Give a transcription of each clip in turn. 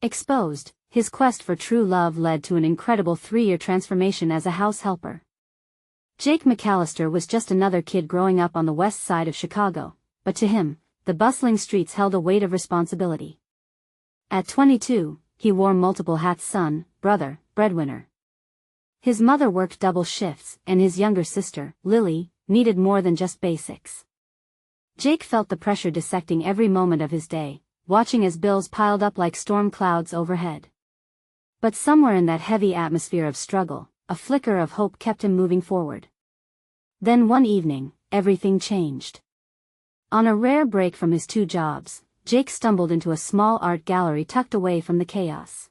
Exposed, his quest for true love led to an incredible 3-year transformation as a house helper. Jake McAllister was just another kid growing up on the west side of Chicago, but to him, the bustling streets held a weight of responsibility. At 22, he wore multiple hats: son, brother, breadwinner. His mother worked double shifts, and his younger sister, Lily, needed more than just basics. Jake felt the pressure dissecting every moment of his day, watching as bills piled up like storm clouds overhead. But somewhere in that heavy atmosphere of struggle, a flicker of hope kept him moving forward. Then one evening, everything changed. On a rare break from his 2 jobs, Jake stumbled into a small art gallery tucked away from the chaos.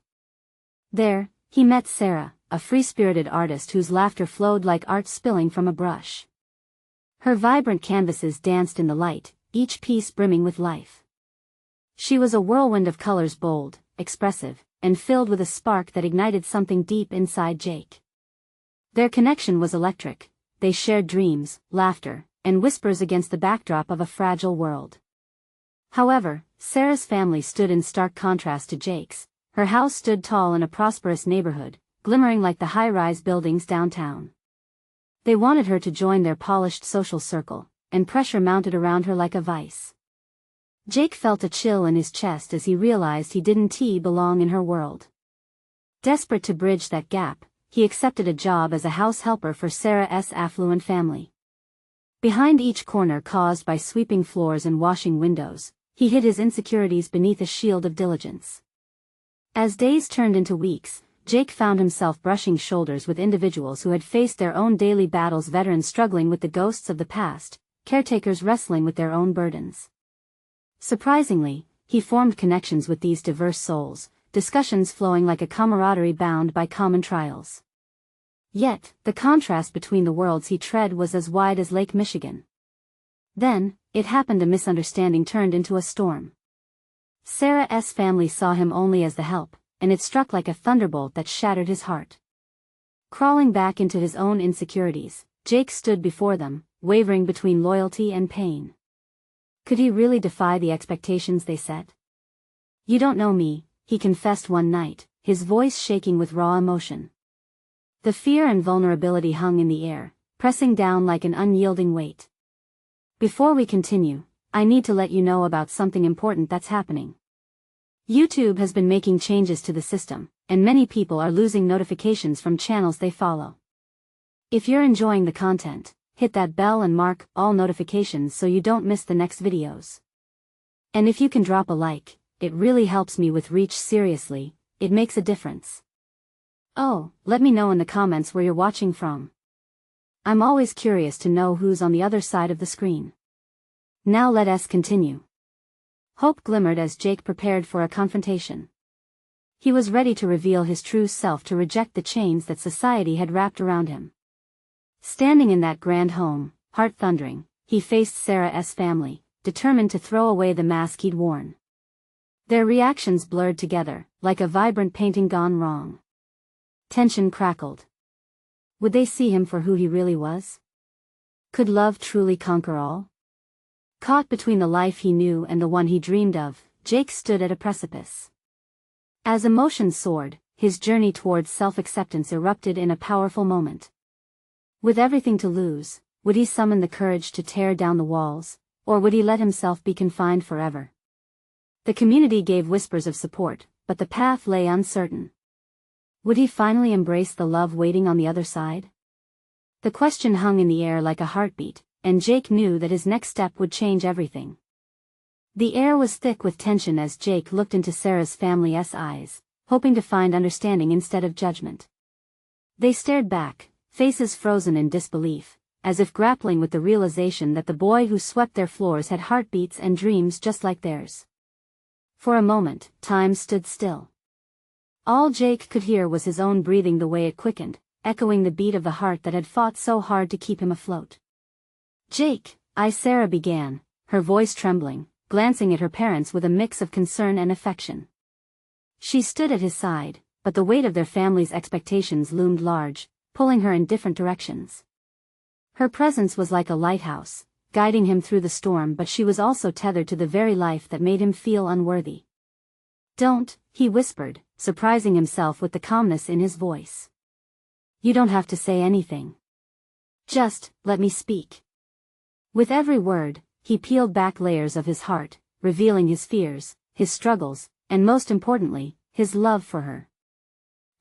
There, he met Sarah, a free-spirited artist whose laughter flowed like art spilling from a brush. Her vibrant canvases danced in the light, each piece brimming with life. She was a whirlwind of colors, bold, expressive, and filled with a spark that ignited something deep inside Jake. Their connection was electric. They shared dreams, laughter, and whispers against the backdrop of a fragile world. However, Sarah's family stood in stark contrast to Jake's. Her house stood tall in a prosperous neighborhood, glimmering like the high-rise buildings downtown. They wanted her to join their polished social circle, and pressure mounted around her like a vice. Jake felt a chill in his chest as he realized he didn't belong in her world. Desperate to bridge that gap, he accepted a job as a house helper for Sarah's affluent family. Behind each corner caused by sweeping floors and washing windows, he hid his insecurities beneath a shield of diligence. As days turned into weeks, Jake found himself brushing shoulders with individuals who had faced their own daily battles: veterans struggling with the ghosts of the past, caretakers wrestling with their own burdens. Surprisingly, he formed connections with these diverse souls, discussions flowing like a camaraderie bound by common trials. Yet, the contrast between the worlds he tread was as wide as Lake Michigan. Then, it happened: a misunderstanding turned into a storm. Sarah's family saw him only as the help, and it struck like a thunderbolt that shattered his heart. Crawling back into his own insecurities, Jake stood before them, wavering between loyalty and pain. Could he really defy the expectations they set? "You don't know me," he confessed one night, his voice shaking with raw emotion. The fear and vulnerability hung in the air, pressing down like an unyielding weight. "Before we continue, I need to let you know about something important that's happening. YouTube has been making changes to the system, and many people are losing notifications from channels they follow. If you're enjoying the content, hit that bell and mark all notifications so you don't miss the next videos. And if you can drop a like, it really helps me with reach. Seriously, it makes a difference. Oh, let me know in the comments where you're watching from. I'm always curious to know who's on the other side of the screen. Now let us continue." Hope glimmered as Jake prepared for a confrontation. He was ready to reveal his true self, to reject the chains that society had wrapped around him. Standing in that grand home, heart thundering, he faced Sarah's family, determined to throw away the mask he'd worn. Their reactions blurred together, like a vibrant painting gone wrong. Tension crackled. Would they see him for who he really was? Could love truly conquer all? Caught between the life he knew and the one he dreamed of, Jake stood at a precipice. As emotions soared, his journey towards self-acceptance erupted in a powerful moment. With everything to lose, would he summon the courage to tear down the walls, or would he let himself be confined forever? The community gave whispers of support, but the path lay uncertain. Would he finally embrace the love waiting on the other side? The question hung in the air like a heartbeat, and Jake knew that his next step would change everything. The air was thick with tension as Jake looked into Sarah's family's eyes, hoping to find understanding instead of judgment. They stared back, faces frozen in disbelief, as if grappling with the realization that the boy who swept their floors had heartbeats and dreams just like theirs. For a moment, time stood still. All Jake could hear was his own breathing, the way it quickened, echoing the beat of the heart that had fought so hard to keep him afloat. "Jake," Sarah began, her voice trembling, glancing at her parents with a mix of concern and affection. She stood at his side, but the weight of their family's expectations loomed large, pulling her in different directions. Her presence was like a lighthouse, guiding him through the storm, but she was also tethered to the very life that made him feel unworthy. Don't, he whispered, surprising himself with the calmness in his voice. You don't have to say anything. Just, let me speak. With every word, he peeled back layers of his heart, revealing his fears, his struggles, and most importantly, his love for her.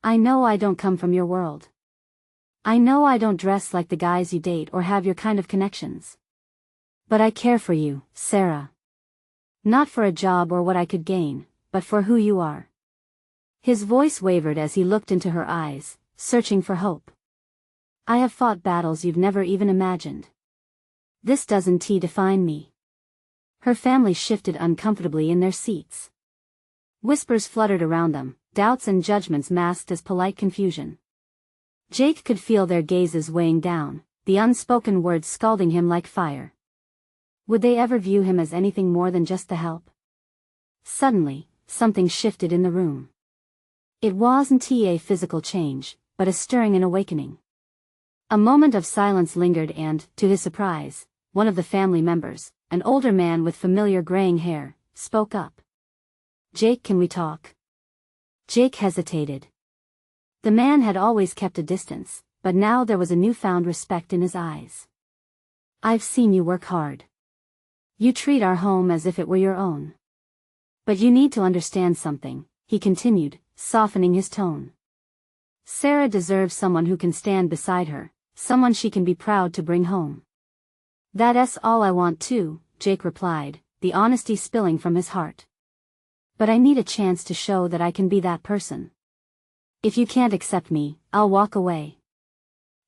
I know I don't come from your world. I know I don't dress like the guys you date or have your kind of connections. But I care for you, Sarah. Not for a job or what I could gain, but for who you are. His voice wavered as he looked into her eyes, searching for hope. I have fought battles you've never even imagined. This doesn't define me. Her family shifted uncomfortably in their seats. Whispers fluttered around them, doubts and judgments masked as polite confusion. Jake could feel their gazes weighing down, the unspoken words scalding him like fire. Would they ever view him as anything more than just the help? Suddenly, something shifted in the room. It wasn't a physical change, but a stirring and awakening. A moment of silence lingered and, to his surprise, one of the family members, an older man with familiar graying hair, spoke up. Jake, can we talk? Jake hesitated. The man had always kept a distance, but now there was a newfound respect in his eyes. I've seen you work hard. You treat our home as if it were your own. But you need to understand something, he continued, softening his tone. Sarah deserves someone who can stand beside her, someone she can be proud to bring home. That's all I want too, Jake replied, the honesty spilling from his heart. But I need a chance to show that I can be that person. If you can't accept me, I'll walk away.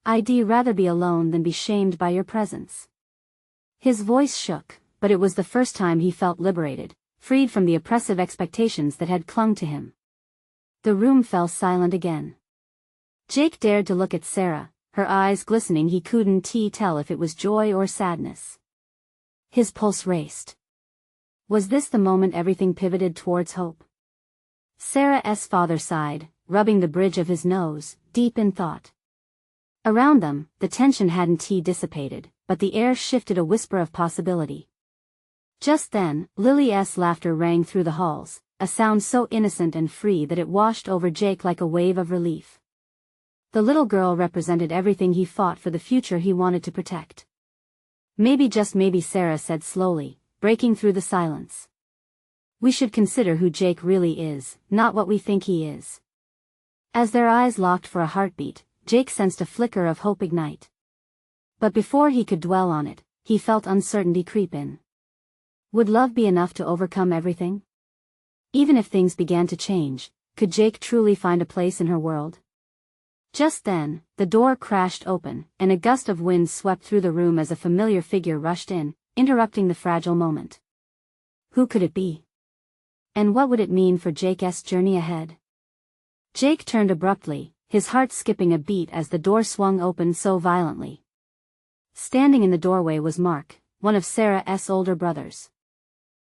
I'd rather be alone than be shamed by your presence. His voice shook, but it was the first time he felt liberated, freed from the oppressive expectations that had clung to him. The room fell silent again. Jake dared to look at Sarah, her eyes glistening. He couldn't tell if it was joy or sadness. His pulse raced. Was this the moment everything pivoted towards hope? Sarah's father sighed, rubbing the bridge of his nose, deep in thought. Around them, the tension hadn't dissipated, but the air shifted, a whisper of possibility. Just then, Lily's laughter rang through the halls, a sound so innocent and free that it washed over Jake like a wave of relief. The little girl represented everything he fought for, the future he wanted to protect. Maybe, just maybe, Sarah said slowly, breaking through the silence. We should consider who Jake really is, not what we think he is. As their eyes locked for a heartbeat, Jake sensed a flicker of hope ignite. But before he could dwell on it, he felt uncertainty creep in. Would love be enough to overcome everything? Even if things began to change, could Jake truly find a place in her world? Just then, the door crashed open, and a gust of wind swept through the room as a familiar figure rushed in, interrupting the fragile moment. Who could it be? And what would it mean for Jake's journey ahead? Jake turned abruptly, his heart skipping a beat as the door swung open so violently. Standing in the doorway was Mark, one of Sarah's older brothers.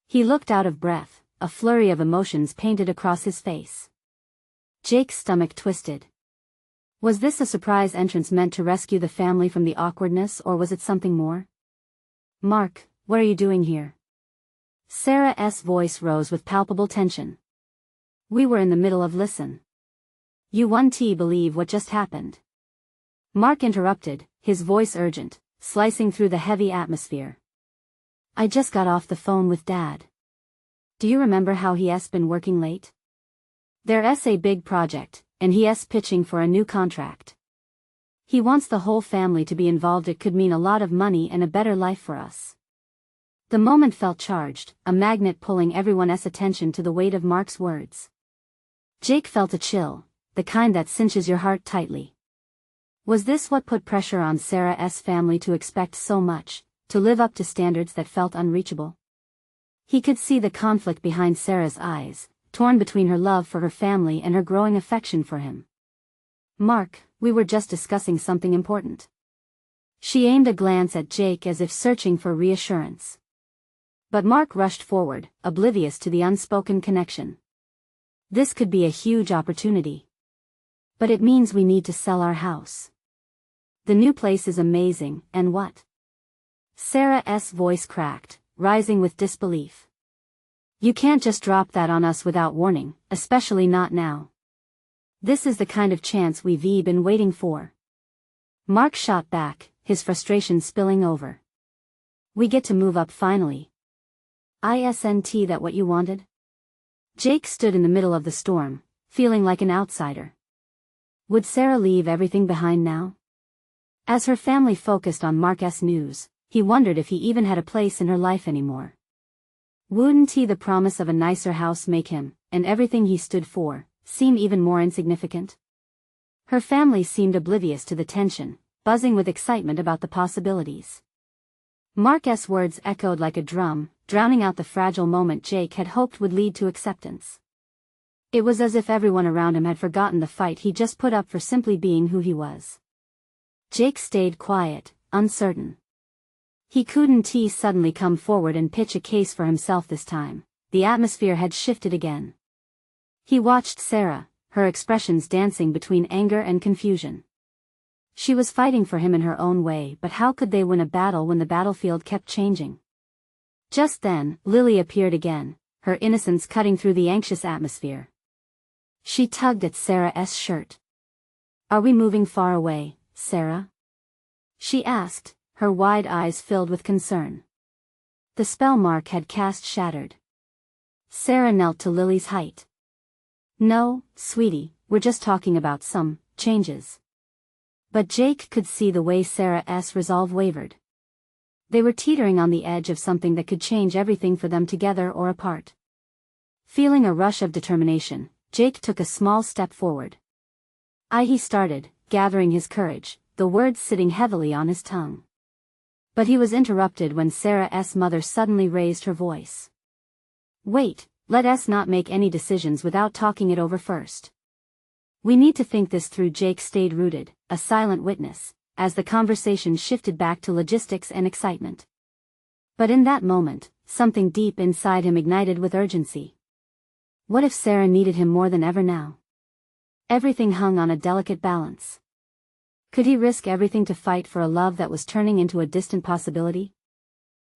He looked out of breath, a flurry of emotions painted across his face. Jake's stomach twisted. Was this a surprise entrance meant to rescue the family from the awkwardness, or was it something more? Mark, what are you doing here? Sarah's voice rose with palpable tension. We were in the middle of listen. You won't believe what just happened. Mark interrupted, his voice urgent, slicing through the heavy atmosphere. I just got off the phone with Dad. Do you remember how he's been working late? There's a big project, and he's pitching for a new contract. He wants the whole family to be involved. It could mean a lot of money and a better life for us. The moment felt charged, a magnet pulling everyone's attention to the weight of Mark's words. Jake felt a chill, the kind that cinches your heart tightly. Was this what put pressure on Sarah's family to expect so much, to live up to standards that felt unreachable? He could see the conflict behind Sarah's eyes, torn between her love for her family and her growing affection for him. Mark, we were just discussing something important. She aimed a glance at Jake as if searching for reassurance. But Mark rushed forward, oblivious to the unspoken connection. This could be a huge opportunity. But it means we need to sell our house. The new place is amazing, and what? Sarah's voice cracked, rising with disbelief. You can't just drop that on us without warning, especially not now. This is the kind of chance we've been waiting for. Mark shot back, his frustration spilling over. We get to move up finally. Isn't that what you wanted? Jake stood in the middle of the storm, feeling like an outsider. Would Sarah leave everything behind now? As her family focused on Mark's news, he wondered if he even had a place in her life anymore. Wouldn't the promise of a nicer house make him, and everything he stood for, seem even more insignificant? Her family seemed oblivious to the tension, buzzing with excitement about the possibilities. Mark's words echoed like a drum, drowning out the fragile moment Jake had hoped would lead to acceptance. It was as if everyone around him had forgotten the fight he just put up for simply being who he was. Jake stayed quiet, uncertain. He couldn't suddenly come forward and pitch a case for himself this time. The atmosphere had shifted again. He watched Sarah, her expressions dancing between anger and confusion. She was fighting for him in her own way, but how could they win a battle when the battlefield kept changing? Just then, Lily appeared again, her innocence cutting through the anxious atmosphere. She tugged at Sarah's shirt. Are we moving far away, Sarah? She asked, her wide eyes filled with concern. The spell Mark had cast shattered. Sarah knelt to Lily's height. No, sweetie, we're just talking about some changes. But Jake could see the way Sarah's resolve wavered. They were teetering on the edge of something that could change everything for them together or apart. Feeling a rush of determination, Jake took a small step forward. He started, gathering his courage, the words sitting heavily on his tongue. But he was interrupted when Sarah's mother suddenly raised her voice. Wait, let us not make any decisions without talking it over first. We need to think this through. Jake stayed rooted, a silent witness, as the conversation shifted back to logistics and excitement. But in that moment, something deep inside him ignited with urgency. What if Sarah needed him more than ever now? Everything hung on a delicate balance. Could he risk everything to fight for a love that was turning into a distant possibility?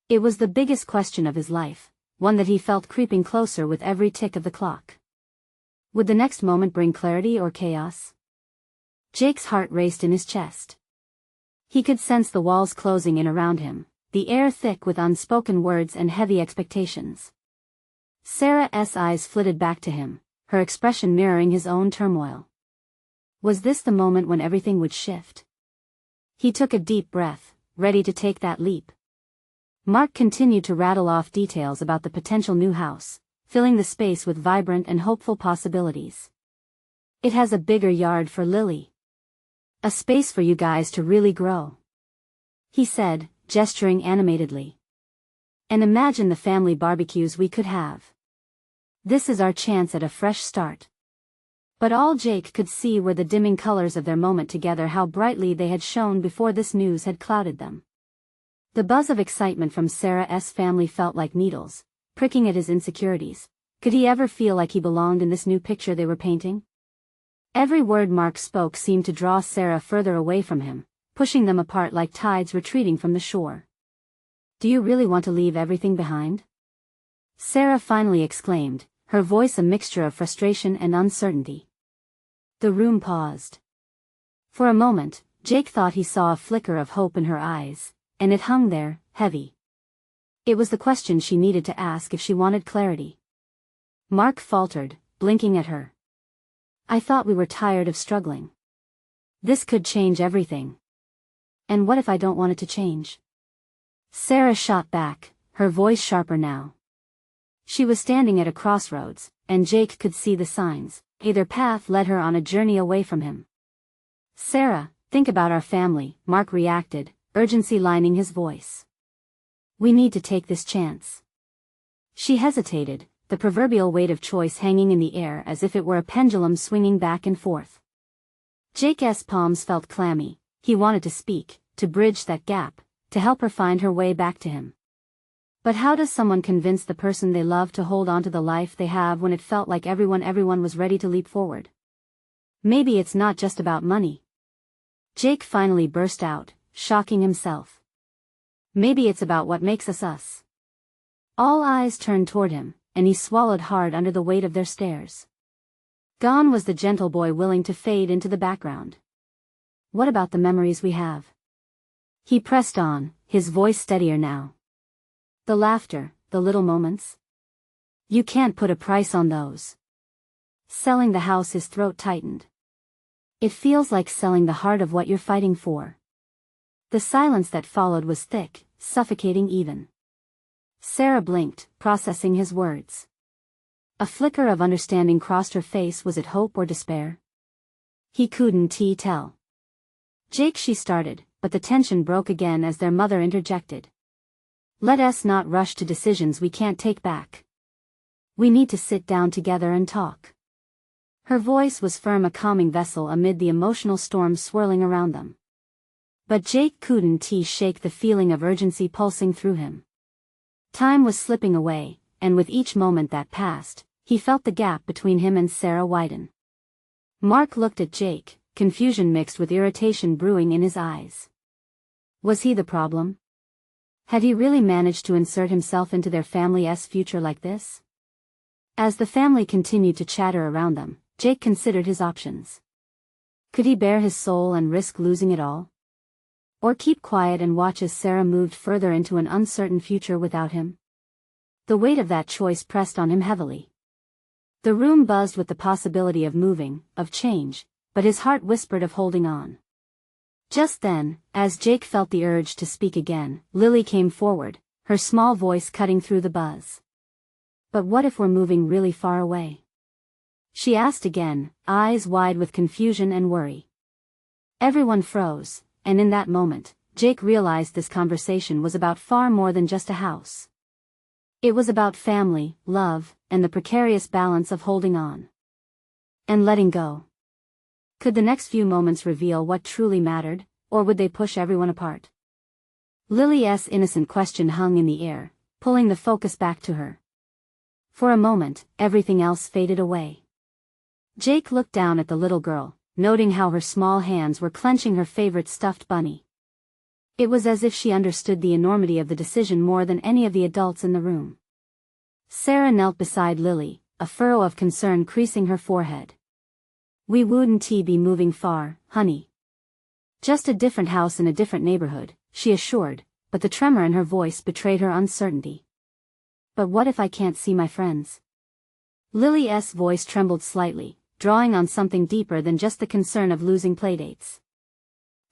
It was the biggest question of his life, one that he felt creeping closer with every tick of the clock. Would the next moment bring clarity or chaos? Jake's heart raced in his chest. He could sense the walls closing in around him, the air thick with unspoken words and heavy expectations. Sarah's eyes flitted back to him, her expression mirroring his own turmoil. Was this the moment when everything would shift? He took a deep breath, ready to take that leap. Mark continued to rattle off details about the potential new house, filling the space with vibrant and hopeful possibilities. It has a bigger yard for Lily. A space for you guys to really grow, he said, gesturing animatedly. And imagine the family barbecues we could have. This is our chance at a fresh start. But all Jake could see were the dimming colors of their moment together, how brightly they had shone before this news had clouded them. The buzz of excitement from Sarah's family felt like needles, pricking at his insecurities. Could he ever feel like he belonged in this new picture they were painting? Every word Mark spoke seemed to draw Sarah further away from him, pushing them apart like tides retreating from the shore. Do you really want to leave everything behind? Sarah finally exclaimed, her voice a mixture of frustration and uncertainty. The room paused. For a moment, Jake thought he saw a flicker of hope in her eyes, and it hung there, heavy. It was the question she needed to ask if she wanted clarity. Mark faltered, blinking at her. I thought we were tired of struggling. This could change everything. And what if I don't want it to change? Sarah shot back, her voice sharper now. She was standing at a crossroads, and Jake could see the signs. Either path led her on a journey away from him. Sarah, think about our family, Mark reacted, urgency lining his voice. We need to take this chance. She hesitated, the proverbial weight of choice hanging in the air as if it were a pendulum swinging back and forth. Jake's palms felt clammy. He wanted to speak, to bridge that gap, to help her find her way back to him. But how does someone convince the person they love to hold on to the life they have when it felt like everyone was ready to leap forward? Maybe it's not just about money. Jake finally burst out, shocking himself. Maybe it's about what makes us us. All eyes turned toward him, and he swallowed hard under the weight of their stares. Gone was the gentle boy willing to fade into the background. What about the memories we have? He pressed on, his voice steadier now. The laughter, the little moments? You can't put a price on those. Selling the house, his throat tightened. It feels like selling the heart of what you're fighting for. The silence that followed was thick, suffocating even. Sarah blinked, processing his words. A flicker of understanding crossed her face. Was it hope or despair? He couldn't tell. Jake, she started, but the tension broke again as their mother interjected. Let us not rush to decisions we can't take back. We need to sit down together and talk. Her voice was firm, a calming vessel amid the emotional storm swirling around them. But Jake couldn't shake the feeling of urgency pulsing through him. Time was slipping away, and with each moment that passed, he felt the gap between him and Sarah widen. Mark looked at Jake, confusion mixed with irritation brewing in his eyes. Was he the problem? Had he really managed to insert himself into their family's future like this? As the family continued to chatter around them, Jake considered his options. Could he bare his soul and risk losing it all? Or keep quiet and watch as Sarah moved further into an uncertain future without him? The weight of that choice pressed on him heavily. The room buzzed with the possibility of moving, of change, but his heart whispered of holding on. Just then, as Jake felt the urge to speak again, Lily came forward, her small voice cutting through the buzz. But what if we're moving really far away? She asked again, eyes wide with confusion and worry. Everyone froze, and in that moment, Jake realized this conversation was about far more than just a house. It was about family, love, and the precarious balance of holding on and letting go. Could the next few moments reveal what truly mattered, or would they push everyone apart? Lily's innocent question hung in the air, pulling the focus back to her. For a moment, everything else faded away. Jake looked down at the little girl, noting how her small hands were clenching her favorite stuffed bunny. It was as if she understood the enormity of the decision more than any of the adults in the room. Sarah knelt beside Lily, a furrow of concern creasing her forehead. We wouldn't be moving far, honey. Just a different house in a different neighborhood, she assured, but the tremor in her voice betrayed her uncertainty. But what if I can't see my friends? Lily's voice trembled slightly, drawing on something deeper than just the concern of losing playdates.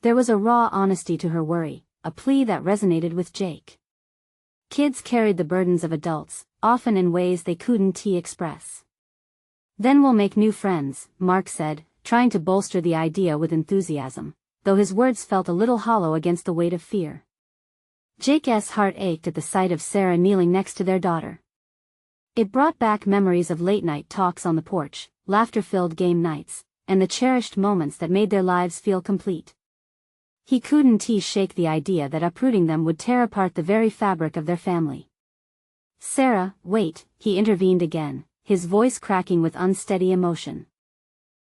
There was a raw honesty to her worry, a plea that resonated with Jake. Kids carried the burdens of adults, often in ways they couldn't express. Then we'll make new friends, Mark said, trying to bolster the idea with enthusiasm, though his words felt a little hollow against the weight of fear. Jake's heart ached at the sight of Sarah kneeling next to their daughter. It brought back memories of late-night talks on the porch, laughter-filled game nights, and the cherished moments that made their lives feel complete. He couldn't shake the idea that uprooting them would tear apart the very fabric of their family. Sarah, wait, he intervened again, his voice cracking with unsteady emotion.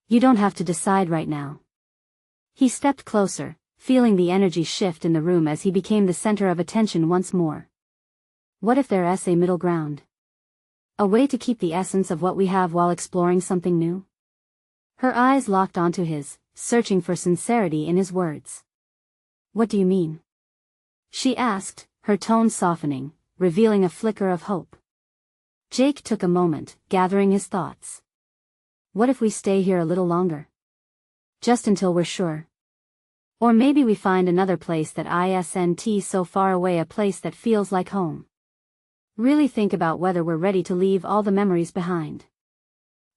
You don't have to decide right now. He stepped closer, feeling the energy shift in the room as he became the center of attention once more. What if there's a middle ground? A way to keep the essence of what we have while exploring something new? Her eyes locked onto his, searching for sincerity in his words. What do you mean? She asked, her tone softening, revealing a flicker of hope. Jake took a moment, gathering his thoughts. What if we stay here a little longer? Just until we're sure. Or maybe we find another place that isn't so far away, a place that feels like home. Really think about whether we're ready to leave all the memories behind.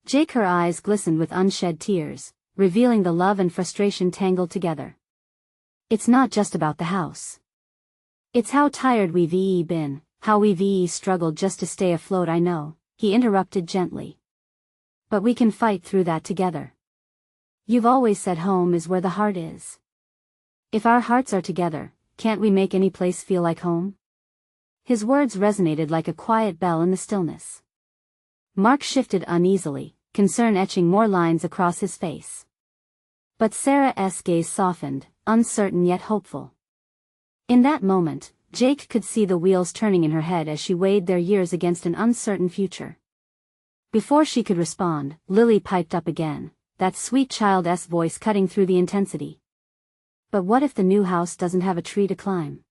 Jake, her eyes glistened with unshed tears, revealing the love and frustration tangled together. It's not just about the house. It's how tired we've been, how we've struggled just to stay afloat. I know, he interrupted gently. But we can fight through that together. You've always said home is where the heart is. If our hearts are together, can't we make any place feel like home? His words resonated like a quiet bell in the stillness. Mark shifted uneasily, concern etching more lines across his face. But Sarah's gaze softened, uncertain yet hopeful. In that moment, Jake could see the wheels turning in her head as she weighed their years against an uncertain future. Before she could respond, Lily piped up again, that sweet child's voice cutting through the intensity. But what if the new house doesn't have a tree to climb?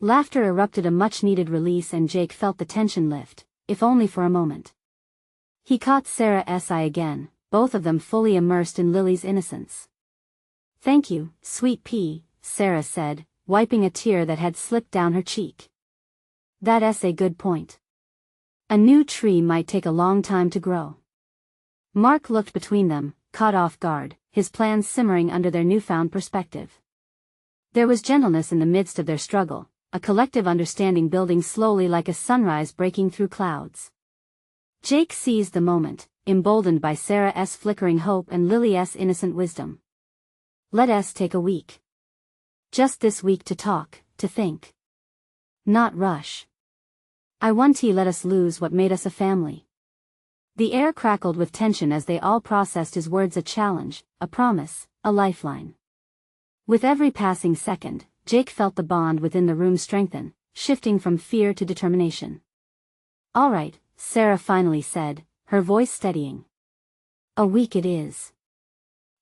Laughter erupted, a much-needed release, and Jake felt the tension lift, if only for a moment. He caught Sarah's eye again, both of them fully immersed in Lily's innocence. "Thank you, sweet pea," Sarah said, wiping a tear that had slipped down her cheek. "That's a good point. A new tree might take a long time to grow." Mark looked between them, caught off guard, his plans simmering under their newfound perspective. There was gentleness in the midst of their struggle, a collective understanding building slowly like a sunrise breaking through clouds. Jake seized the moment, emboldened by Sarah's flickering hope and Lily's innocent wisdom. "Let us take a week. Just this week to talk, to think. Not rush. I want to let us lose what made us a family." The air crackled with tension as they all processed his words, a challenge, a promise, a lifeline. With every passing second, Jake felt the bond within the room strengthen, shifting from fear to determination. "All right," Sarah finally said, her voice steadying. "A week it is.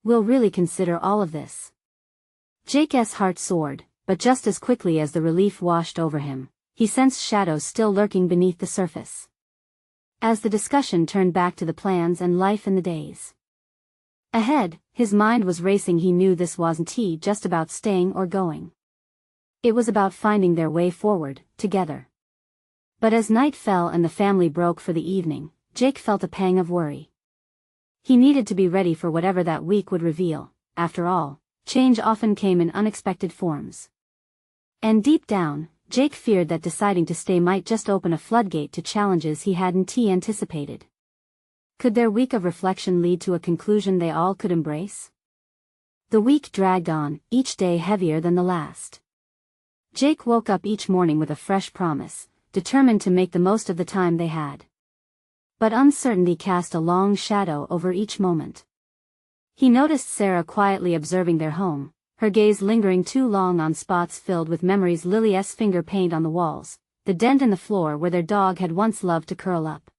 We'll really consider all of this." Jake's heart soared, but just as quickly as the relief washed over him, he sensed shadows still lurking beneath the surface. As the discussion turned back to the plans and life in the days ahead, his mind was racing. He knew this wasn't just about staying or going. It was about finding their way forward, together. But as night fell and the family broke for the evening, Jake felt a pang of worry. He needed to be ready for whatever that week would reveal. After all, change often came in unexpected forms. And deep down, Jake feared that deciding to stay might just open a floodgate to challenges he hadn't anticipated. Could their week of reflection lead to a conclusion they all could embrace? The week dragged on, each day heavier than the last. Jake woke up each morning with a fresh promise, determined to make the most of the time they had. But uncertainty cast a long shadow over each moment. He noticed Sarah quietly observing their home, her gaze lingering too long on spots filled with memories, Lily's finger paint on the walls, the dent in the floor where their dog had once loved to curl up.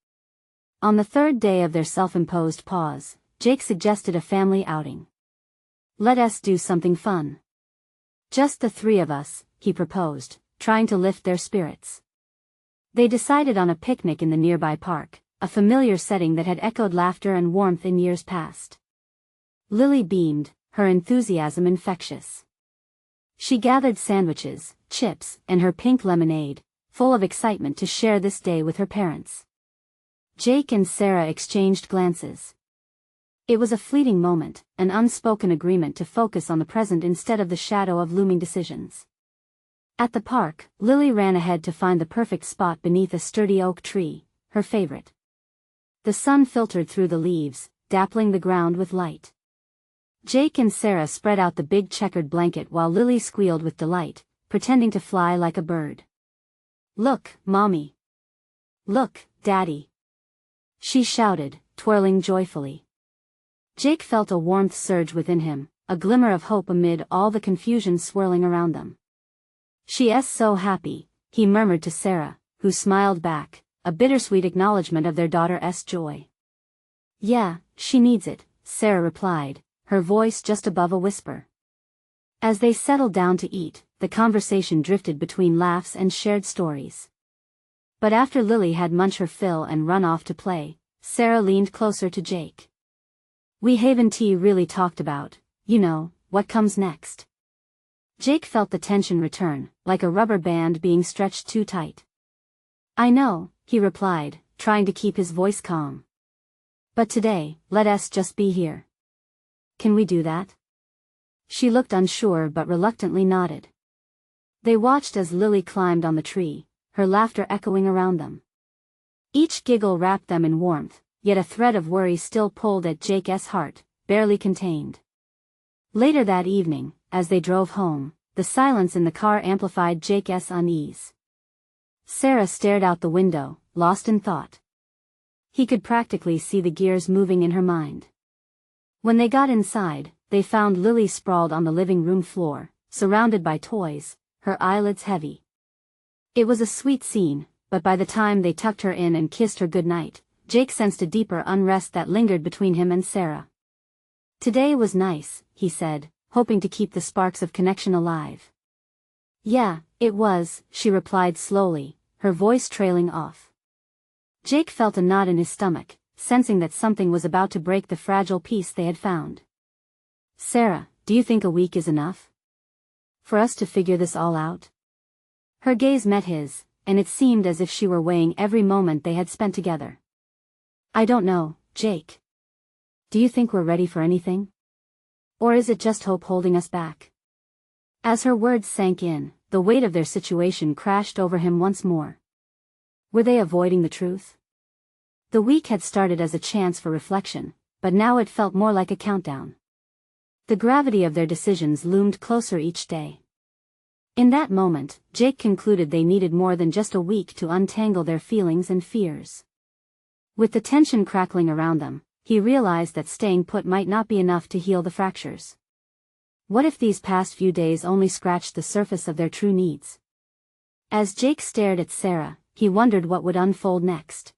On the third day of their self-imposed pause, Jake suggested a family outing. "Let us do something fun. Just the three of us," he proposed, trying to lift their spirits. They decided on a picnic in the nearby park, a familiar setting that had echoed laughter and warmth in years past. Lily beamed, her enthusiasm infectious. She gathered sandwiches, chips, and her pink lemonade, full of excitement to share this day with her parents. Jake and Sarah exchanged glances. It was a fleeting moment, an unspoken agreement to focus on the present instead of the shadow of looming decisions. At the park, Lily ran ahead to find the perfect spot beneath a sturdy oak tree, her favorite. The sun filtered through the leaves, dappling the ground with light. Jake and Sarah spread out the big checkered blanket while Lily squealed with delight, pretending to fly like a bird. "Look, Mommy! Look, Daddy!" she shouted, twirling joyfully. Jake felt a warmth surge within him, a glimmer of hope amid all the confusion swirling around them. "She's so happy," he murmured to Sarah, who smiled back, a bittersweet acknowledgement of their daughter's joy. "Yeah, she needs it," Sarah replied, her voice just above a whisper. As they settled down to eat, the conversation drifted between laughs and shared stories. But after Lily had munched her fill and run off to play, Sarah leaned closer to Jake. "We haven't really talked about, what comes next." Jake felt the tension return, like a rubber band being stretched too tight. "I know," he replied, trying to keep his voice calm. "But today, let us just be here. Can we do that?" She looked unsure but reluctantly nodded. They watched as Lily climbed on the tree, her laughter echoing around them. Each giggle wrapped them in warmth, yet a thread of worry still pulled at Jake's heart, barely contained. Later that evening, as they drove home, the silence in the car amplified Jake's unease. Sarah stared out the window, lost in thought. He could practically see the gears moving in her mind. When they got inside, they found Lily sprawled on the living room floor, surrounded by toys, her eyelids heavy. It was a sweet scene, but by the time they tucked her in and kissed her goodnight, Jake sensed a deeper unrest that lingered between him and Sarah. "Today was nice," he said, hoping to keep the sparks of connection alive. "Yeah, it was," she replied slowly, her voice trailing off. Jake felt a knot in his stomach, sensing that something was about to break the fragile peace they had found. "Sarah, do you think a week is enough for us to figure this all out?" Her gaze met his, and it seemed as if she were weighing every moment they had spent together. "I don't know, Jake. Do you think we're ready for anything? Or is it just hope holding us back?" As her words sank in, the weight of their situation crashed over him once more. Were they avoiding the truth? The week had started as a chance for reflection, but now it felt more like a countdown. The gravity of their decisions loomed closer each day. In that moment, Jake concluded they needed more than just a week to untangle their feelings and fears. With the tension crackling around them, he realized that staying put might not be enough to heal the fractures. What if these past few days only scratched the surface of their true needs? As Jake stared at Sarah, he wondered what would unfold next.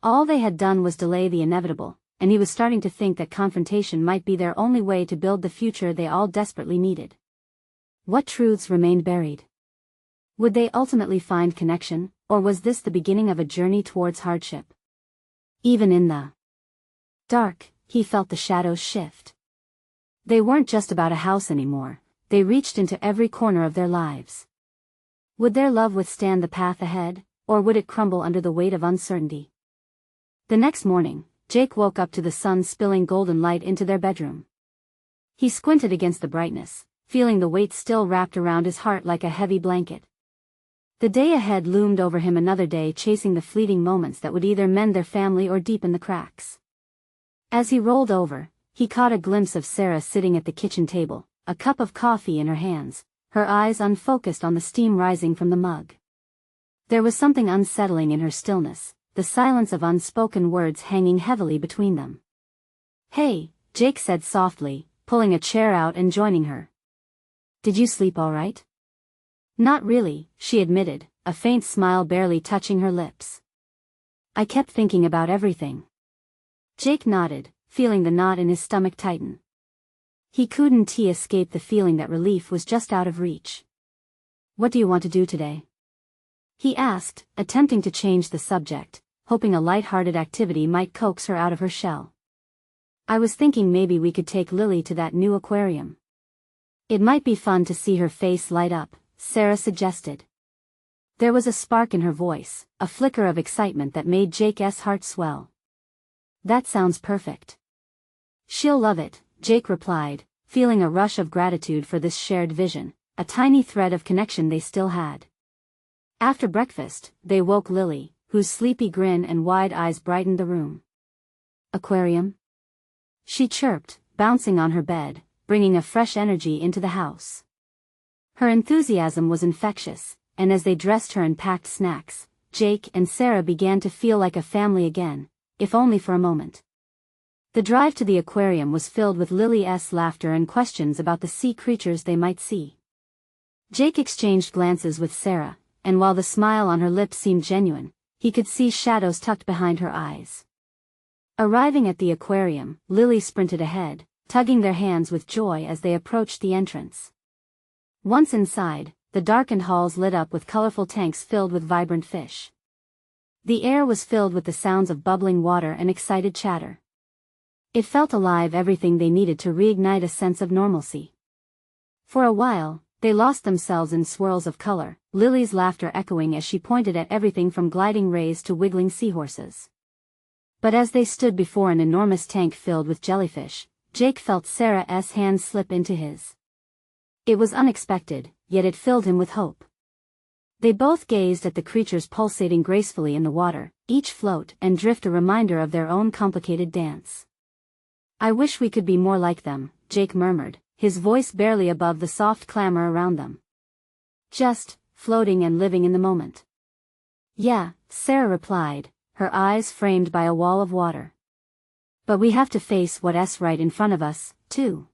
All they had done was delay the inevitable, and he was starting to think that confrontation might be their only way to build the future they all desperately needed. What truths remained buried? Would they ultimately find connection, or was this the beginning of a journey towards hardship? Even in the dark, he felt the shadows shift. They weren't just about a house anymore, they reached into every corner of their lives. Would their love withstand the path ahead, or would it crumble under the weight of uncertainty? The next morning, Jake woke up to the sun spilling golden light into their bedroom. He squinted against the brightness, feeling the weight still wrapped around his heart like a heavy blanket. The day ahead loomed over him, another day chasing the fleeting moments that would either mend their family or deepen the cracks. As he rolled over, he caught a glimpse of Sarah sitting at the kitchen table, a cup of coffee in her hands, her eyes unfocused on the steam rising from the mug. There was something unsettling in her stillness, the silence of unspoken words hanging heavily between them. "Hey," Jake said softly, pulling a chair out and joining her. "Did you sleep all right?" "Not really," she admitted, a faint smile barely touching her lips. "I kept thinking about everything." Jake nodded, feeling the knot in his stomach tighten. He couldn't escape the feeling that relief was just out of reach. "What do you want to do today?" he asked, attempting to change the subject, hoping a light-hearted activity might coax her out of her shell. "I was thinking maybe we could take Lily to that new aquarium. It might be fun to see her face light up," Sarah suggested. There was a spark in her voice, a flicker of excitement that made Jake's heart swell. "That sounds perfect." "She'll love it," Jake replied, feeling a rush of gratitude for this shared vision, a tiny thread of connection they still had. After breakfast, they woke Lily, whose sleepy grin and wide eyes brightened the room. "Aquarium?" she chirped, bouncing on her bed, bringing a fresh energy into the house. Her enthusiasm was infectious, and as they dressed her and packed snacks, Jake and Sarah began to feel like a family again, if only for a moment. The drive to the aquarium was filled with Lily's laughter and questions about the sea creatures they might see. Jake exchanged glances with Sarah, and while the smile on her lips seemed genuine, he could see shadows tucked behind her eyes. Arriving at the aquarium, Lily sprinted ahead, tugging their hands with joy as they approached the entrance. Once inside, the darkened halls lit up with colorful tanks filled with vibrant fish. The air was filled with the sounds of bubbling water and excited chatter. It felt alive, everything they needed to reignite a sense of normalcy. For a while, they lost themselves in swirls of color, Lily's laughter echoing as she pointed at everything from gliding rays to wiggling seahorses. But as they stood before an enormous tank filled with jellyfish, Jake felt Sarah's hand slip into his. It was unexpected, yet it filled him with hope. They both gazed at the creatures pulsating gracefully in the water, each float and drift a reminder of their own complicated dance. "I wish we could be more like them," Jake murmured, his voice barely above the soft clamor around them. "Just floating and living in the moment." "Yeah," Sarah replied, her eyes framed by a wall of water. "But we have to face what's right in front of us, too.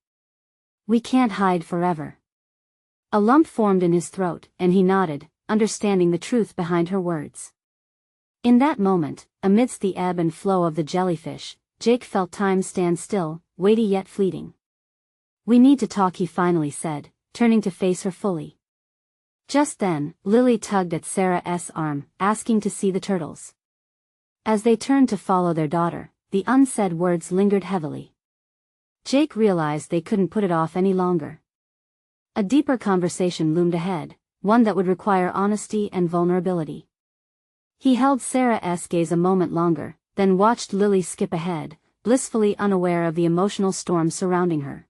We can't hide forever." A lump formed in his throat, and he nodded, understanding the truth behind her words. In that moment, amidst the ebb and flow of the jellyfish, Jake felt time stand still, weighty yet fleeting. "We need to talk," he finally said, turning to face her fully. Just then, Lily tugged at Sarah's arm, asking to see the turtles. As they turned to follow their daughter, the unsaid words lingered heavily. Jake realized they couldn't put it off any longer. A deeper conversation loomed ahead, one that would require honesty and vulnerability. He held Sarah's gaze a moment longer, then watched Lily skip ahead, blissfully unaware of the emotional storm surrounding her.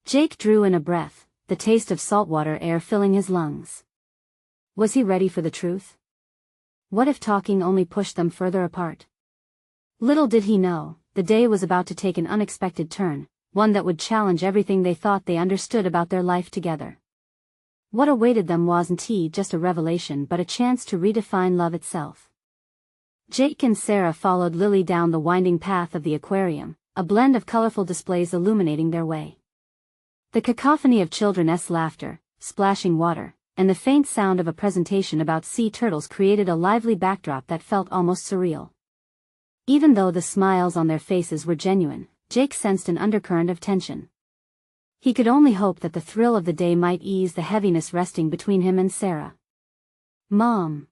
Jake drew in a breath, the taste of saltwater air filling his lungs. Was he ready for the truth? What if talking only pushed them further apart? Little did he know, the day was about to take an unexpected turn, one that would challenge everything they thought they understood about their life together. What awaited them wasn't just a revelation but a chance to redefine love itself. Jake and Sarah followed Lily down the winding path of the aquarium, a blend of colorful displays illuminating their way. The cacophony of children's laughter, splashing water, and the faint sound of a presentation about sea turtles created a lively backdrop that felt almost surreal. Even though the smiles on their faces were genuine, Jake sensed an undercurrent of tension. He could only hope that the thrill of the day might ease the heaviness resting between him and Sarah. "Mom!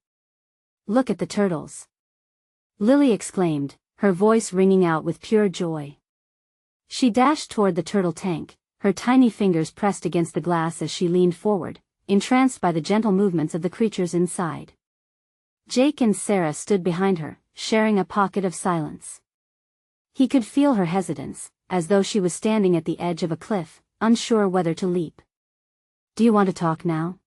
Look at the turtles!" Lily exclaimed, her voice ringing out with pure joy. She dashed toward the turtle tank, her tiny fingers pressed against the glass as she leaned forward, entranced by the gentle movements of the creatures inside. Jake and Sarah stood behind her, sharing a pocket of silence. He could feel her hesitance, as though she was standing at the edge of a cliff, unsure whether to leap. "Do you want to talk now?"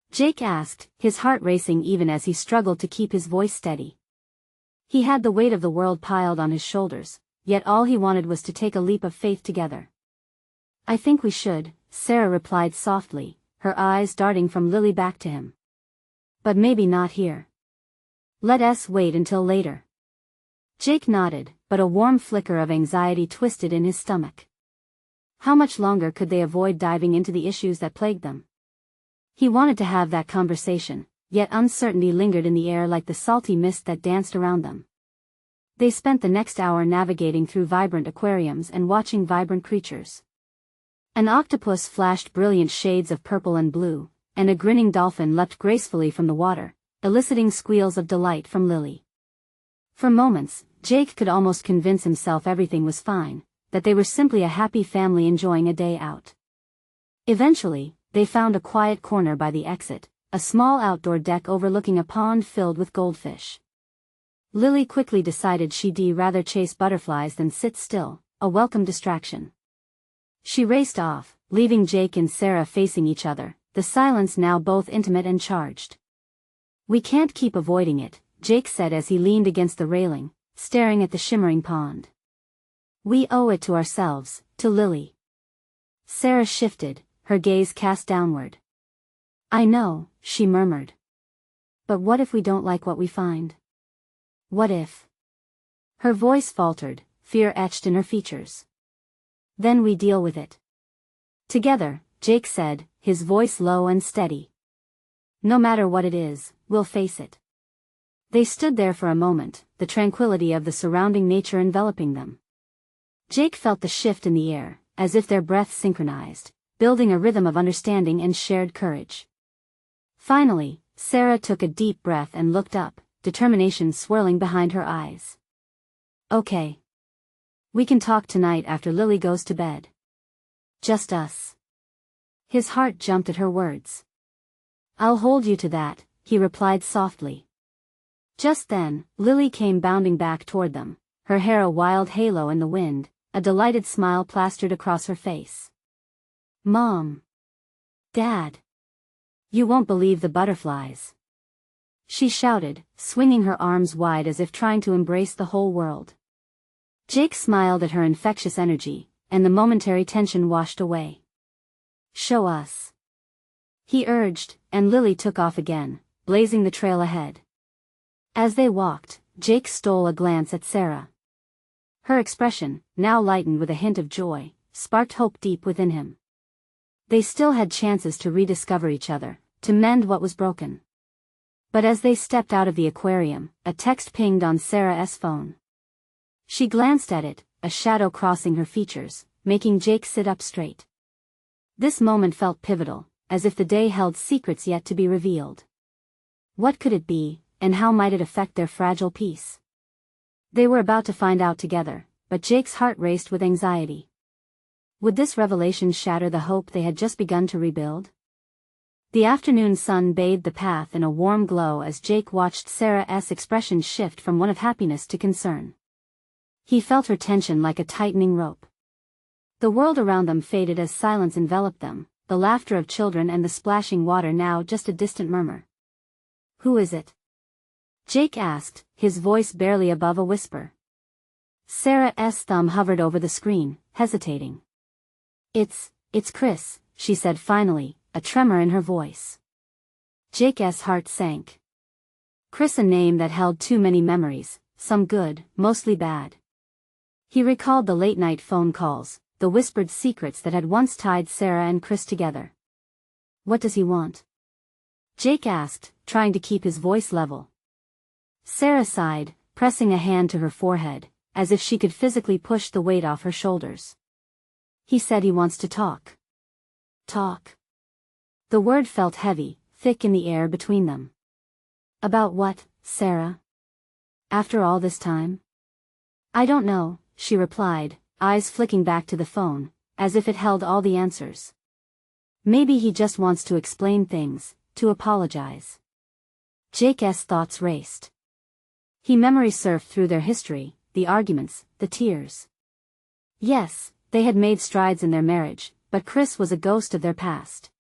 Jake asked, his heart racing even as he struggled to keep his voice steady. He had the weight of the world piled on his shoulders, yet all he wanted was to take a leap of faith together. "I think we should," Sarah replied softly, her eyes darting from Lily back to him. "But maybe not here. Let us wait until later." Jake nodded, but a warm flicker of anxiety twisted in his stomach. How much longer could they avoid diving into the issues that plagued them? He wanted to have that conversation, yet uncertainty lingered in the air like the salty mist that danced around them. They spent the next hour navigating through vibrant aquariums and watching vibrant creatures. An octopus flashed brilliant shades of purple and blue, and a grinning dolphin leapt gracefully from the water, eliciting squeals of delight from Lily. For moments, Jake could almost convince himself everything was fine, that they were simply a happy family enjoying a day out. Eventually, they found a quiet corner by the exit, a small outdoor deck overlooking a pond filled with goldfish. Lily quickly decided she'd rather chase butterflies than sit still, a welcome distraction. She raced off, leaving Jake and Sarah facing each other, the silence now both intimate and charged. "We can't keep avoiding it," Jake said as he leaned against the railing, staring at the shimmering pond. "We owe it to ourselves, to Lily." Sarah shifted, her gaze cast downward. "I know," she murmured. "But what if we don't like what we find? What if?" Her voice faltered, fear etched in her features. "Then we deal with it together," Jake said, his voice low and steady. "No matter what it is, we'll face it." They stood there for a moment, the tranquility of the surrounding nature enveloping them. Jake felt the shift in the air, as if their breaths synchronized, building a rhythm of understanding and shared courage. Finally, Sarah took a deep breath and looked up, determination swirling behind her eyes. "Okay. We can talk tonight after Lily goes to bed. Just us." His heart jumped at her words. "I'll hold you to that," he replied softly. Just then, Lily came bounding back toward them, her hair a wild halo in the wind, a delighted smile plastered across her face. "Mom! Dad! You won't believe the butterflies!" she shouted, swinging her arms wide as if trying to embrace the whole world. Jake smiled at her infectious energy, and the momentary tension washed away. "Show us," he urged, and Lily took off again, blazing the trail ahead. As they walked, Jake stole a glance at Sarah. Her expression, now lightened with a hint of joy, sparked hope deep within him. They still had chances to rediscover each other, to mend what was broken. But as they stepped out of the aquarium, a text pinged on Sarah's phone. She glanced at it, a shadow crossing her features, making Jake sit up straight. This moment felt pivotal, as if the day held secrets yet to be revealed. What could it be, and how might it affect their fragile peace? They were about to find out together, but Jake's heart raced with anxiety. Would this revelation shatter the hope they had just begun to rebuild? The afternoon sun bathed the path in a warm glow as Jake watched Sarah's expression shift from one of happiness to concern. He felt her tension like a tightening rope. The world around them faded as silence enveloped them, the laughter of children and the splashing water now just a distant murmur. "Who is it?" Jake asked, his voice barely above a whisper. Sarah's thumb hovered over the screen, hesitating. It's Chris," she said finally, a tremor in her voice. Jake's heart sank. Chris, a name that held too many memories, some good, mostly bad. He recalled the late-night phone calls, the whispered secrets that had once tied Sarah and Chris together. "What does he want?" Jake asked, trying to keep his voice level. Sarah sighed, pressing a hand to her forehead, as if she could physically push the weight off her shoulders. "He said he wants to talk." Talk. The word felt heavy, thick in the air between them. "About what, Sarah? After all this time?" "I don't know," she replied, eyes flicking back to the phone, as if it held all the answers. "Maybe he just wants to explain things, to apologize." Jake's thoughts raced. He memory surfed through their history, the arguments, the tears. Yes, they had made strides in their marriage, but Chris was a ghost of their past.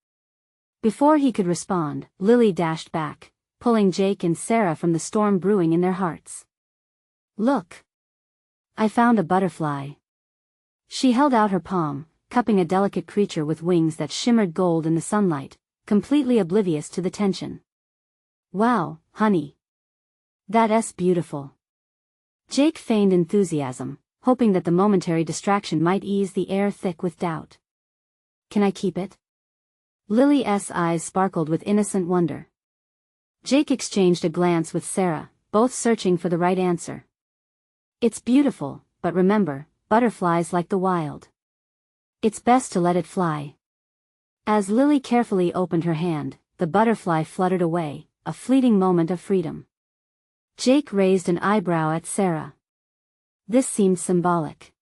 Before he could respond, Lily dashed back, pulling Jake and Sarah from the storm brewing in their hearts. "Look! I found a butterfly." She held out her palm, cupping a delicate creature with wings that shimmered gold in the sunlight, completely oblivious to the tension. "Wow, honey. That's beautiful." Jake feigned enthusiasm, hoping that the momentary distraction might ease the air thick with doubt. "Can I keep it?" Lily's eyes sparkled with innocent wonder. Jake exchanged a glance with Sarah, both searching for the right answer. "It's beautiful, but remember, butterflies like the wild. It's best to let it fly." As Lily carefully opened her hand, the butterfly fluttered away, a fleeting moment of freedom. Jake raised an eyebrow at Sarah. This seemed symbolic.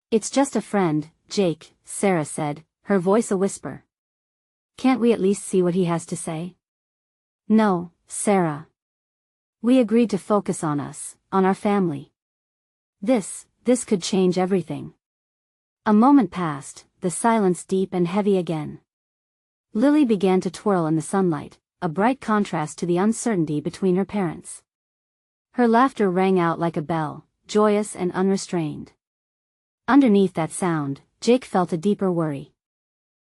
"It's just a friend, Jake," Sarah said, her voice a whisper. "Can't we at least see what he has to say?" "No, Sarah. We agreed to focus on us, on our family. This could change everything." A moment passed, the silence deep and heavy again. Lily began to twirl in the sunlight, a bright contrast to the uncertainty between her parents. Her laughter rang out like a bell, joyous and unrestrained. Underneath that sound, Jake felt a deeper worry.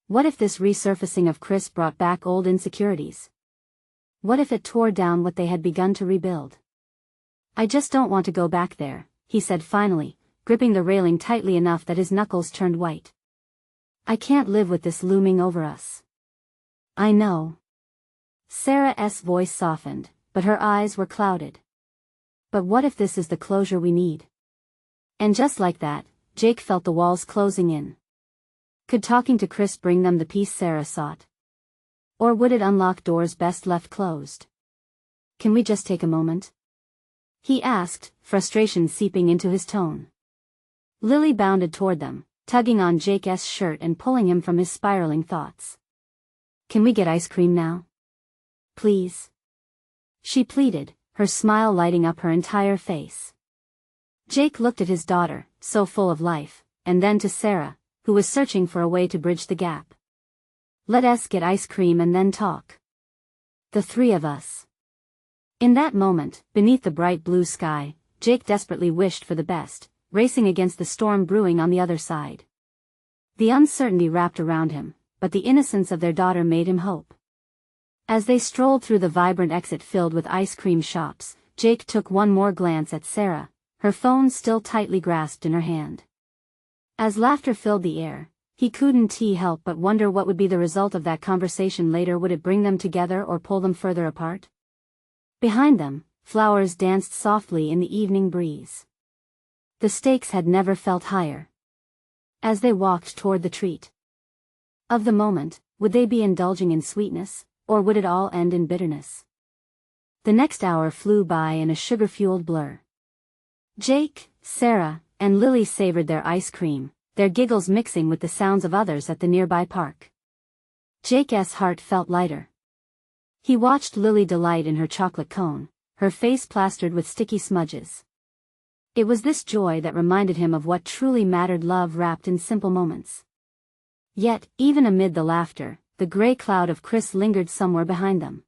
What if this resurfacing of Chris brought back old insecurities? What if it tore down what they had begun to rebuild? "I just don't want to go back there," he said finally, gripping the railing tightly enough that his knuckles turned white. "I can't live with this looming over us." "I know." Sarah's voice softened, but her eyes were clouded. "But what if this is the closure we need?" And just like that, Jake felt the walls closing in. Could talking to Chris bring them the peace Sarah sought? Or would it unlock doors best left closed? "Can we just take a moment?" he asked, frustration seeping into his tone. Lily bounded toward them, tugging on Jake's shirt and pulling him from his spiraling thoughts. "Can we get ice cream now? Please?" she pleaded, her smile lighting up her entire face. Jake looked at his daughter, so full of life, and then to Sarah, who was searching for a way to bridge the gap. "Let us get ice cream and then talk. The three of us." In that moment, beneath the bright blue sky, Jake desperately wished for the best, racing against the storm brewing on the other side. The uncertainty wrapped around him, but the innocence of their daughter made him hope. As they strolled through the vibrant exit filled with ice cream shops, Jake took one more glance at Sarah, her phone still tightly grasped in her hand. As laughter filled the air, He couldn't help but wonder what would be the result of that conversation later. Would it bring them together or pull them further apart? Behind them, flowers danced softly in the evening breeze. The stakes had never felt higher. As they walked toward the treat of the moment, would they be indulging in sweetness, or would it all end in bitterness? The next hour flew by in a sugar-fueled blur. Jake, Sarah, and Lily savored their ice cream, their giggles mixing with the sounds of others at the nearby park. Jake's heart felt lighter. He watched Lily delight in her chocolate cone, her face plastered with sticky smudges. It was this joy that reminded him of what truly mattered, love wrapped in simple moments. Yet, even amid the laughter, the gray cloud of Chris lingered somewhere behind them.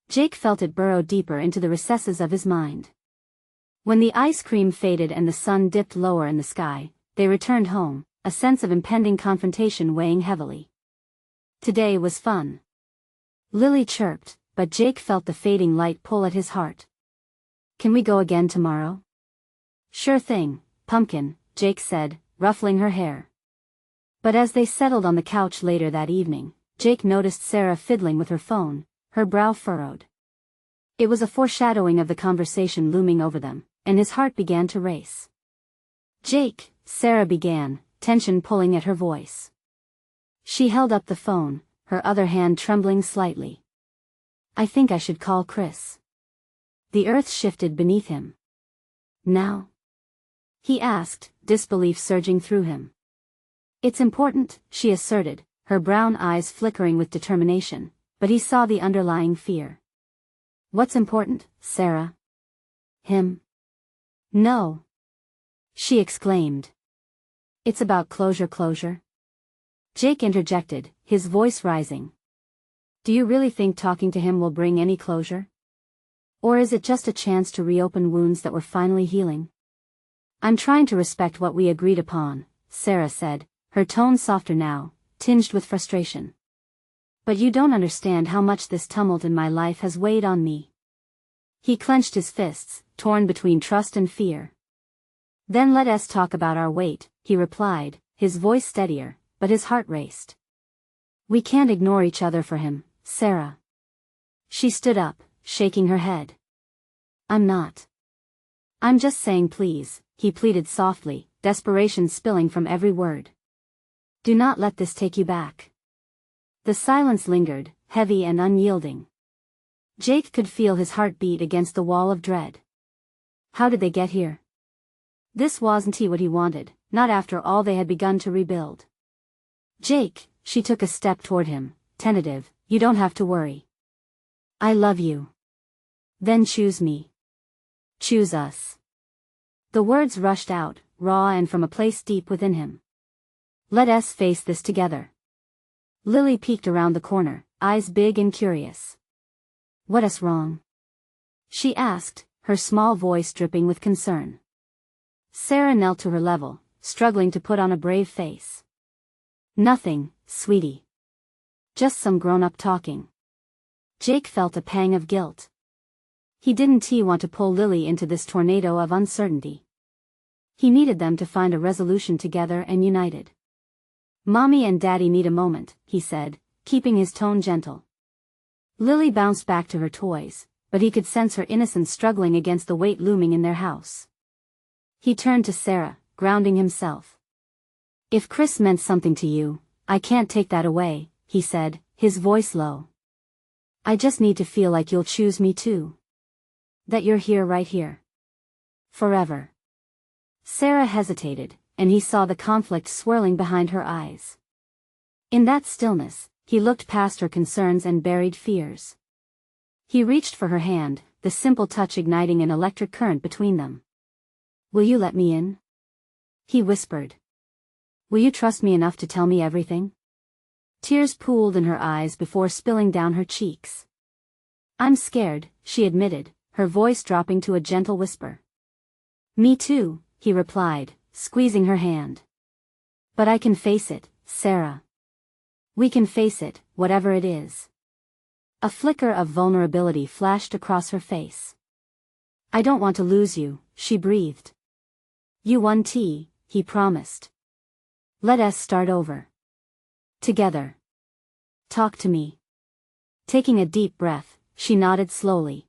Jake felt it burrow deeper into the recesses of his mind. When the ice cream faded and the sun dipped lower in the sky, they returned home, a sense of impending confrontation weighing heavily. Today was fun, Lily chirped, but Jake felt the fading light pull at his heart. Can we go again tomorrow? Sure thing, pumpkin, Jake said, ruffling her hair. But as they settled on the couch later that evening, Jake noticed Sarah fiddling with her phone, her brow furrowed. It was a foreshadowing of the conversation looming over them, and his heart began to race. Jake, Sarah began, tension pulling at her voice. She held up the phone, her other hand trembling slightly. I think I should call Chris. The earth shifted beneath him. Now? He asked, disbelief surging through him. It's important, she asserted, her brown eyes flickering with determination, but he saw the underlying fear. What's important, Sarah? Him? No. She exclaimed. It's about closure. Jake interjected, his voice rising. Do you really think talking to him will bring any closure? Or is it just a chance to reopen wounds that were finally healing? I'm trying to respect what we agreed upon, Sarah said, her tone softer now, tinged with frustration. But you don't understand how much this tumult in my life has weighed on me. He clenched his fists, torn between trust and fear. Then let us talk about our weight, he replied, his voice steadier, but his heart raced. We can't ignore each other for him, Sarah. She stood up, shaking her head. I'm not. I'm just saying please, he pleaded softly, desperation spilling from every word. Do not let this take you back. The silence lingered, heavy and unyielding. Jake could feel his heart beat against the wall of dread. How did they get here? This wasn't what he wanted, not after all they had begun to rebuild. Jake, she took a step toward him, tentative, you don't have to worry. I love you. Then choose me. Choose us. The words rushed out, raw and from a place deep within him. Let us face this together. Lily peeked around the corner, eyes big and curious. What's wrong? She asked, her small voice dripping with concern. Sarah knelt to her level, struggling to put on a brave face. Nothing, sweetie. Just some grown-up talking. Jake felt a pang of guilt. He didn't want to pull Lily into this tornado of uncertainty. He needed them to find a resolution together and united. Mommy and Daddy need a moment, he said, keeping his tone gentle. Lily bounced back to her toys, but he could sense her innocence struggling against the weight looming in their house. He turned to Sarah, grounding himself. If Chris meant something to you, I can't take that away, he said, his voice low. I just need to feel like you'll choose me too. That you're here right here. Forever. Sarah hesitated, and he saw the conflict swirling behind her eyes. In that stillness, he looked past her concerns and buried fears. He reached for her hand, the simple touch igniting an electric current between them. Will you let me in? He whispered. Will you trust me enough to tell me everything? Tears pooled in her eyes before spilling down her cheeks. I'm scared, she admitted, her voice dropping to a gentle whisper. Me too, he replied, squeezing her hand. But I can face it, Sarah. We can face it, whatever it is. A flicker of vulnerability flashed across her face. I don't want to lose you, she breathed. You won, he promised. Let us start over. Together. Talk to me. Taking a deep breath, she nodded slowly.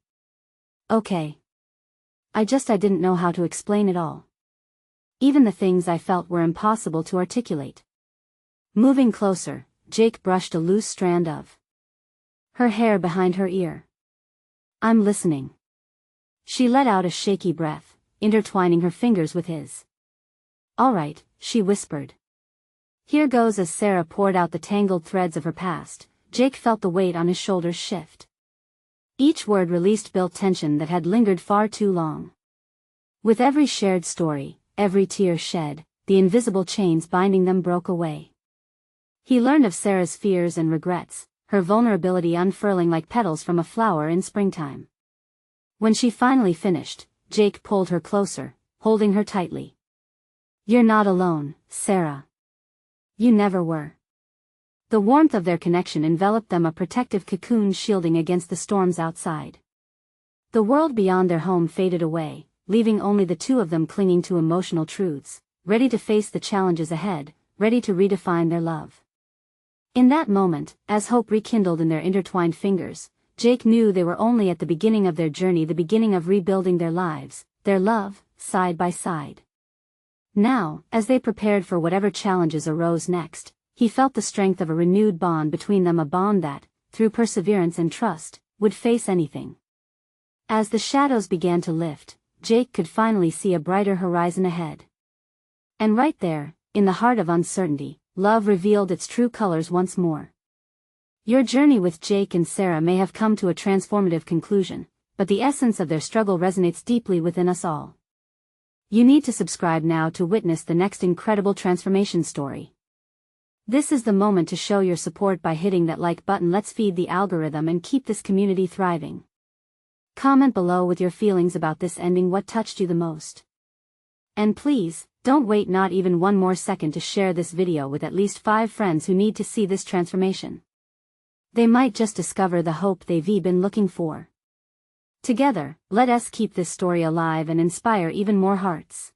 Okay. I didn't know how to explain it all. Even the things I felt were impossible to articulate. Moving closer, Jake brushed a loose strand of her hair behind her ear. I'm listening. She let out a shaky breath, intertwining her fingers with his. All right, she whispered. Here goes. As Sarah poured out the tangled threads of her past, Jake felt the weight on his shoulders shift. Each word released built tension that had lingered far too long. With every shared story, every tear shed, the invisible chains binding them broke away. He learned of Sarah's fears and regrets, her vulnerability unfurling like petals from a flower in springtime. When she finally finished, Jake pulled her closer, holding her tightly. You're not alone, Sarah. You never were. The warmth of their connection enveloped them, a protective cocoon shielding against the storms outside. The world beyond their home faded away, leaving only the two of them clinging to emotional truths, ready to face the challenges ahead, ready to redefine their love. In that moment, as hope rekindled in their intertwined fingers, Jake knew they were only at the beginning of their journey, the beginning of rebuilding their lives, their love, side by side. Now, as they prepared for whatever challenges arose next, he felt the strength of a renewed bond between them, a bond that, through perseverance and trust, would face anything. As the shadows began to lift, Jake could finally see a brighter horizon ahead. And right there, in the heart of uncertainty, love revealed its true colors once more. Your journey with Jake and Sarah may have come to a transformative conclusion, but the essence of their struggle resonates deeply within us all. You need to subscribe now to witness the next incredible transformation story. This is the moment to show your support by hitting that like button. Let's feed the algorithm and keep this community thriving. Comment below with your feelings about this ending. What touched you the most? And please, don't wait not even one more second to share this video with at least 5 friends who need to see this transformation. They might just discover the hope they've been looking for. Together, let us keep this story alive and inspire even more hearts.